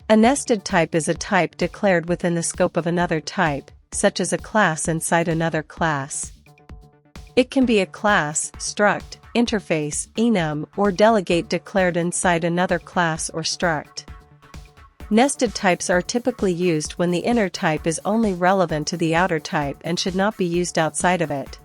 A nested type is a type declared within the scope of another type, such as a class inside another class. It can be a class, struct, interface, enum, or delegate declared inside another class or struct. Nested types are typically used when the inner type is only relevant to the outer type and should not be used outside of it.